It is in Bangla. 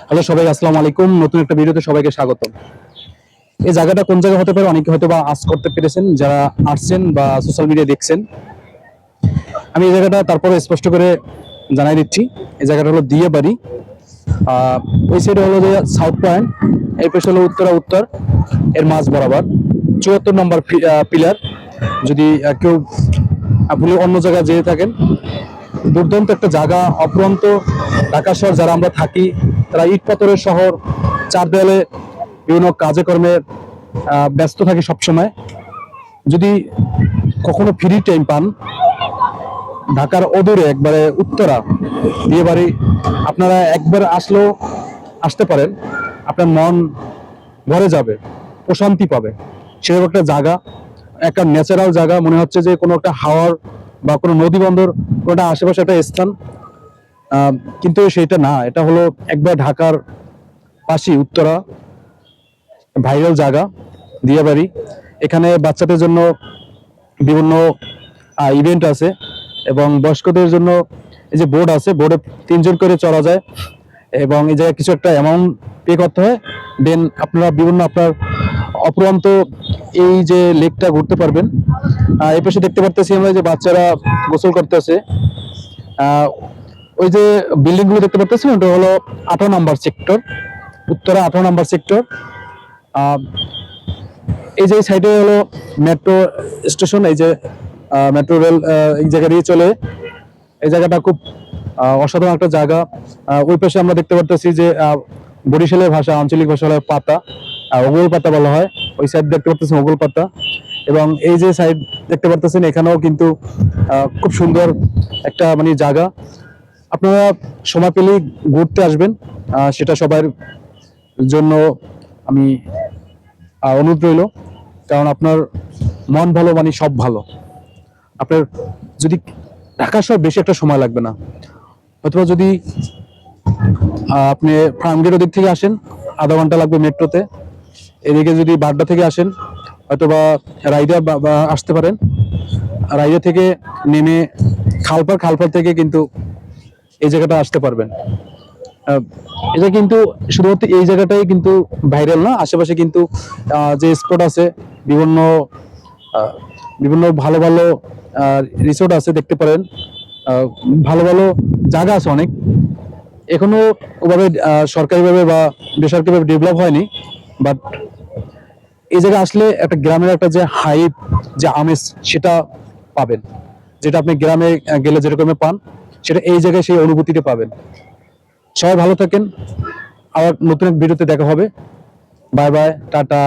হ্যালো সবাই, আসসালামু আলাইকুম। নতুন একটা ভিডিওতে সবাইকে স্বাগত। এই জায়গাটা কোন জায়গা হতে পারে অনেকে হয়তো বা আজ করতে পেরেছেন, যারা আসছেন বা সোশ্যাল মিডিয়া দেখছেন। আমি এই জায়গাটা তারপরে স্পষ্ট করে জানাই দিচ্ছি। এই জায়গাটা হলো দিয়ে বাড়ি। ওই সাইডে হলো যে সাউথ পয়েন্ট, এই পাশে হলো উত্তর এর মাঝ বরাবর 74 নম্বর পিলার। যদি কেউ ভুলে অন্য জায়গায় যেয়ে থাকেন, দুর্দান্ত একটা জায়গা, অপরন্ত। ঢাকা শহর যারা আমরা থাকি, তারা ইট পাথরের শহর, চার দেয়ালে বিভিন্ন কাজে কর্মে ব্যস্ত থাকি সবসময়। যদি কখনো ফ্রি টাইম পান, ঢাকার অদূরে একবারে উত্তরা বিয়ে বাড়ি আপনারা একবার আসলেও আসতে পারেন। আপনার মন ভরে যাবে, প্রশান্তি পাবে। সেরকম একটা জায়গা, একটা ন্যাচারাল জায়গা, মনে হচ্ছে যে কোনো একটা হাওয়ার বা কোনো নদী বন্দর কোনোটা আশেপাশে একটা স্থান। কিন্তু সেটা না, এটা হলো একবার ঢাকার পাশে উত্তরা, ভাইরাল জায়গা দিয়াবাড়ি। এখানে বাচ্চাদের জন্য বিভিন্ন ইভেন্ট আছে, এবং বয়স্কদের জন্য এই যে বোর্ড আছে, বোর্ডে 3 জন করে চড়া যায়, এবং এই জায়গায় কিছু একটা অ্যামাউন্ট পে করতে হয়। দেন আপনারা বিভিন্ন আপনার অপরন্ত এই যে লেকটা ঘুরতে পারবেন। এই পাশে দেখতে পারতেছি আমরা যে বাচ্চারা গোসল করতেছে। ওই যে বিল্ডিং গুলো দেখতে পারতেছি, ওটা হলো 18 নম্বর সেক্টর, উত্তরা 18 নম্বর সেক্টর। এই যে সাইডে হলো মেট্রো স্টেশন, এই যে মেট্রো রেল এই জায়গা দিয়ে চলে। এই জায়গাটা খুব অসাধারণ একটা জায়গা। ওই পাশে আমরা দেখতে পারতেছি যে বরিশালের ভাষা, আঞ্চলিক ভাষা হলো পাতা, ওগল পাতা বলা হয়। ওই সাইড দেখতে পারতেছেন ওগল পাতা, এবং এই যে সাইড দেখতে পারতেছেন, এখানেও কিন্তু খুব সুন্দর একটা মানে জায়গা। আপনারা সময় পেলেই ঘুরতে আসবেন, সেটা সবার জন্য আমি অনুরোধ রইল। কারণ আপনার মন ভালো মানে সব ভালো। আপনার যদি ঢাকা শহর বেশি একটা সময় লাগবে না, অথবা যদি আপনি ফার্মগেটের দিক থেকে আসেন, আধা ঘন্টা লাগবে মেট্রোতে। এদিকে যদি বাড্ডা থেকে আসেন, হয়তোবা রাইডা বা আসতে পারেন। রাইডা থেকে নেমে খালপার থেকে কিন্তু এই জায়গাটা আসতে পারবেন। এটা কিন্তু শুধুমাত্র এই জায়গাটাই কিন্তু ভাইরাল না, আশেপাশে কিন্তু যে স্পট আছে, বিভিন্ন বিভিন্ন ভালো ভালো রিসোর্ট আছে, দেখতে পারেন। ভালো ভালো জায়গা আছে অনেক, এখনো ওভাবে সরকারিভাবে বা বেসরকারিভাবে ডেভেলপ হয়নি। বাট এই জায়গায় আসলে একটা গ্রামের একটা যে হাইপ, যে আমেজ, সেটা পাবেন। যেটা আপনি গ্রামে গেলে যেরকম পান, সেটা এই জায়গায় সেই অনুভূতিটা পাবেন। সবাই ভালো থাকেন, আবার নতুন এক ভিডিওতে দেখা হবে। Bye bye, tata.